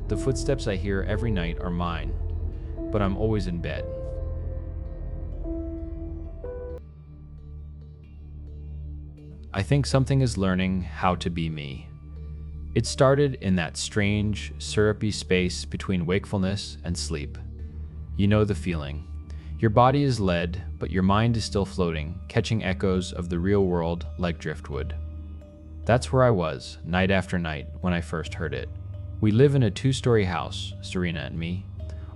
The footsteps I hear every night are mine, but I'm always in bed. I think something is learning how to be me. It started in that strange, syrupy space between wakefulness and sleep. You know the feeling. Your body is lead, but your mind is still floating, catching echoes of the real world like driftwood. That's where I was, night after night, when I first heard it. We live in a 2-story house, Serena and me.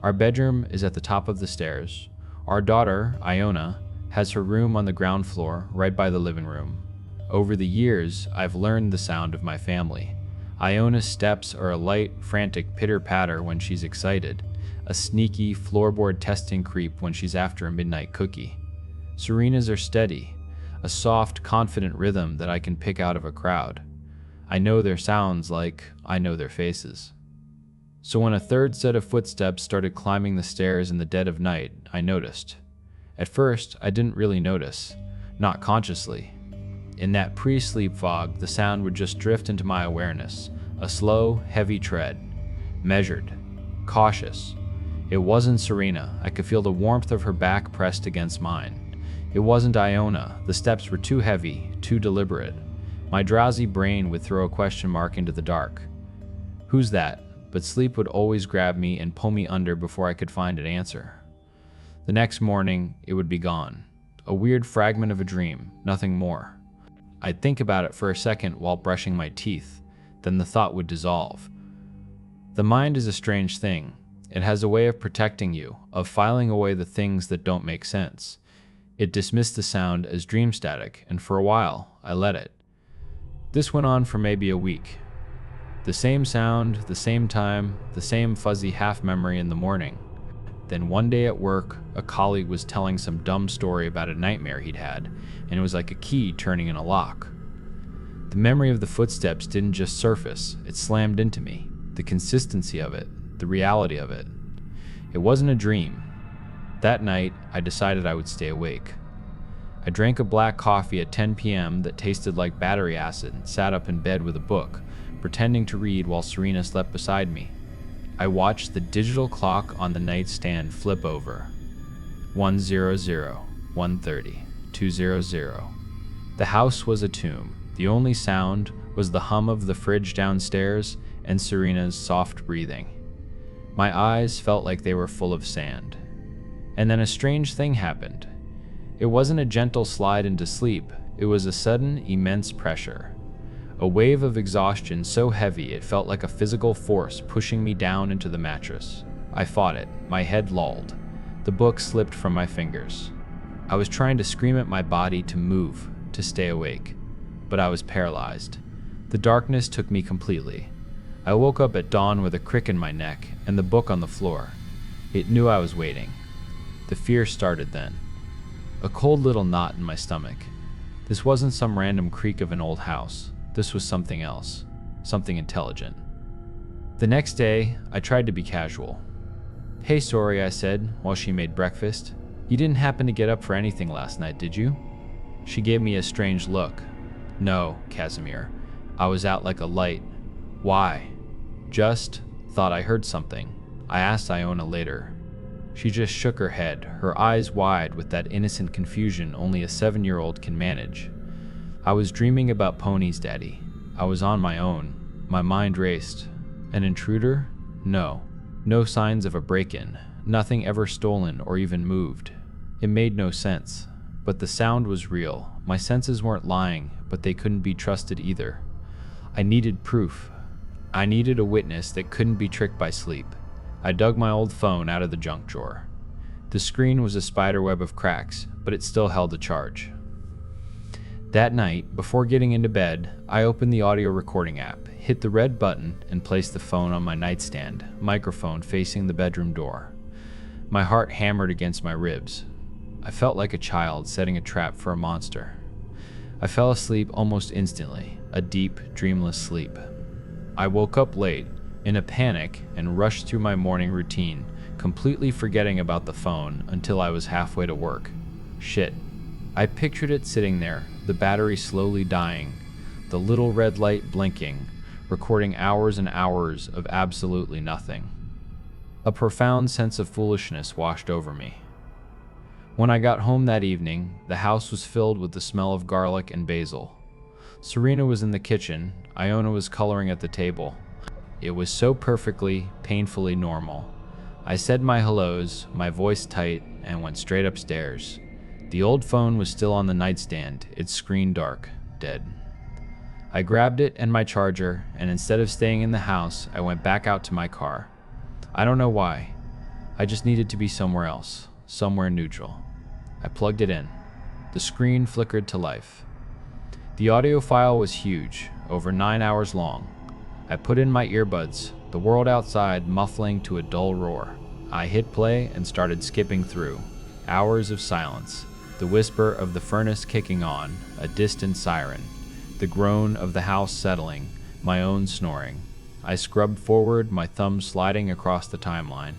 Our bedroom is at the top of the stairs. Our daughter, Iona, has her room on the ground floor, right by the living room. Over the years, I've learned the sound of my family. Iona's steps are a light, frantic pitter-patter when she's excited, a sneaky, floorboard testing creep when she's after a midnight cookie. Serena's are steady, a soft, confident rhythm that I can pick out of a crowd. I know their sounds like I know their faces. So when a third set of footsteps started climbing the stairs in the dead of night, I noticed. At first, I didn't really notice, not consciously. In that pre-sleep fog, the sound would just drift into my awareness, a slow, heavy tread, measured, cautious. It wasn't Serena. I could feel the warmth of her back pressed against mine. It wasn't Iona. The steps were too heavy, too deliberate. My drowsy brain would throw a question mark into the dark. Who's that? But sleep would always grab me and pull me under before I could find an answer. The next morning, it would be gone. A weird fragment of a dream, nothing more. I'd think about it for a second while brushing my teeth, then the thought would dissolve. The mind is a strange thing. It has a way of protecting you, of filing away the things that don't make sense. It dismissed the sound as dream static, and for a while, I let it. This went on for maybe a week. The same sound, the same time, the same fuzzy half-memory in the morning. Then one day at work, a colleague was telling some dumb story about a nightmare he'd had, and it was like a key turning in a lock. The memory of the footsteps didn't just surface, it slammed into me. The consistency of it, the reality of it. It wasn't a dream. That night, I decided I would stay awake. I drank a black coffee at 10 p.m. that tasted like battery acid and sat up in bed with a book, pretending to read while Serena slept beside me. I watched the digital clock on the nightstand flip over. 100, 1:30, 200. The house was a tomb. The only sound was the hum of the fridge downstairs and Serena's soft breathing. My eyes felt like they were full of sand. And then a strange thing happened. It wasn't a gentle slide into sleep, it was a sudden, immense pressure. A wave of exhaustion so heavy it felt like a physical force pushing me down into the mattress. I fought it, my head lulled. The book slipped from my fingers. I was trying to scream at my body to move, to stay awake, but I was paralyzed. The darkness took me completely. I woke up at dawn with a crick in my neck and the book on the floor. It knew I was waiting. The fear started then. A cold little knot in my stomach. This wasn't some random creak of an old house. This was something else, something intelligent. The next day, I tried to be casual. "Hey, sorry," I said while she made breakfast. "You didn't happen to get up for anything last night, did you?" She gave me a strange look. "No, Casimir. I was out like a light." "Why?" "Just thought I heard something." I asked Iona later. She just shook her head, her eyes wide with that innocent confusion only a 7-year-old can manage. "I was dreaming about ponies, Daddy. I was on my own. My mind raced. An intruder? No. No signs of a break-in. Nothing ever stolen or even moved. It made no sense. But the sound was real. My senses weren't lying, but they couldn't be trusted either. I needed proof. I needed a witness that couldn't be tricked by sleep. I dug my old phone out of the junk drawer. The screen was a spiderweb of cracks, but it still held a charge. That night, before getting into bed, I opened the audio recording app, hit the red button, and placed the phone on my nightstand, microphone facing the bedroom door. My heart hammered against my ribs. I felt like a child setting a trap for a monster. I fell asleep almost instantly, a deep, dreamless sleep. I woke up late, in a panic, and rushed through my morning routine, completely forgetting about the phone until I was halfway to work. Shit. I pictured it sitting there, the battery slowly dying, the little red light blinking, recording hours and hours of absolutely nothing. A profound sense of foolishness washed over me. When I got home that evening, the house was filled with the smell of garlic and basil. Serena was in the kitchen. Iona was coloring at the table. It was so perfectly, painfully normal. I said my hellos, my voice tight, and went straight upstairs. The old phone was still on the nightstand, its screen dark, dead. I grabbed it and my charger, and instead of staying in the house, I went back out to my car. I don't know why. I just needed to be somewhere else, somewhere neutral. I plugged it in. The screen flickered to life. The audio file was huge, over 9 hours long. I put in my earbuds, the world outside muffling to a dull roar. I hit play and started skipping through. Hours of silence, the whisper of the furnace kicking on, a distant siren, the groan of the house settling, my own snoring. I scrubbed forward, my thumb sliding across the timeline.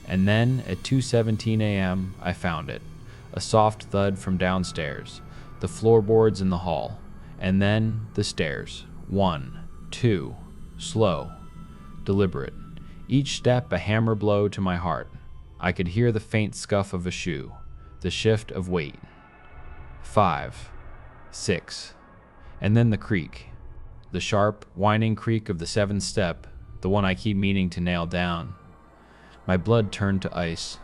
And then, at 2:17 a.m., I found it. A soft thud from downstairs, the floorboards in the hall, and then the stairs. 1, 2, slow, deliberate. Each step a hammer blow to my heart. I could hear the faint scuff of a shoe, the shift of weight. 5, 6, and then the creak. The sharp, whining creak of the 7th step, the one I keep meaning to nail down. My blood turned to ice.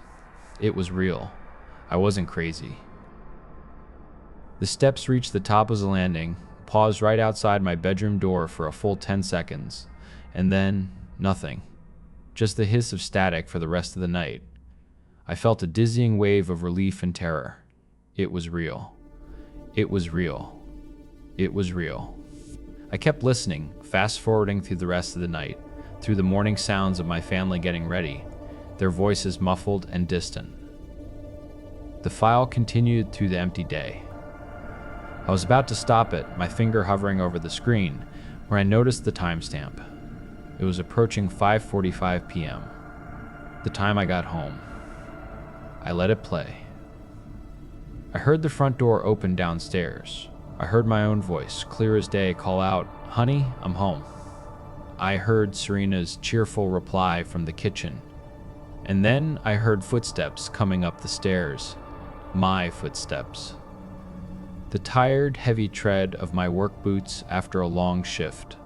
It was real. I wasn't crazy. The steps reached the top of the landing, paused right outside my bedroom door for a full 10 seconds, and then nothing. Just the hiss of static for the rest of the night. I felt a dizzying wave of relief and terror. It was real. It was real. It was real. I kept listening, fast-forwarding through the rest of the night, through the morning sounds of my family getting ready, their voices muffled and distant. The file continued through the empty day. I was about to stop it, my finger hovering over the screen, where I noticed the timestamp. It was approaching 5:45 p.m., the time I got home. I let it play. I heard the front door open downstairs. I heard my own voice, clear as day, call out, "Honey, I'm home." I heard Serena's cheerful reply from the kitchen. And then I heard footsteps coming up the stairs. My footsteps. The tired, heavy tread of my work boots after a long shift.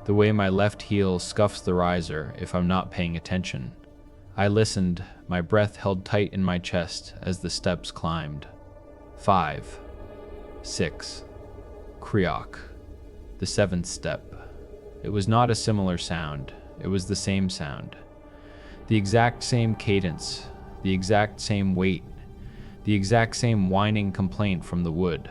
The way my left heel scuffs the riser if I'm not paying attention. I listened, my breath held tight in my chest as the steps climbed. 5, 6, creak. The 7th step. It was not a similar sound. It was the same sound. The exact same cadence, the exact same weight, the exact same whining complaint from the wood.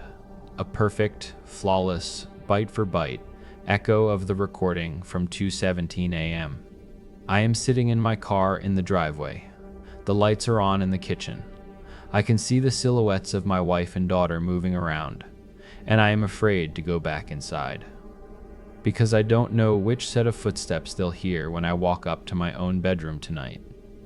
A perfect, flawless, byte-for-byte echo of the recording from 2:17 a.m. I am sitting in my car in the driveway. The lights are on in the kitchen. I can see the silhouettes of my wife and daughter moving around, and I am afraid to go back inside. Because I don't know which set of footsteps they'll hear when I walk up to my own bedroom tonight.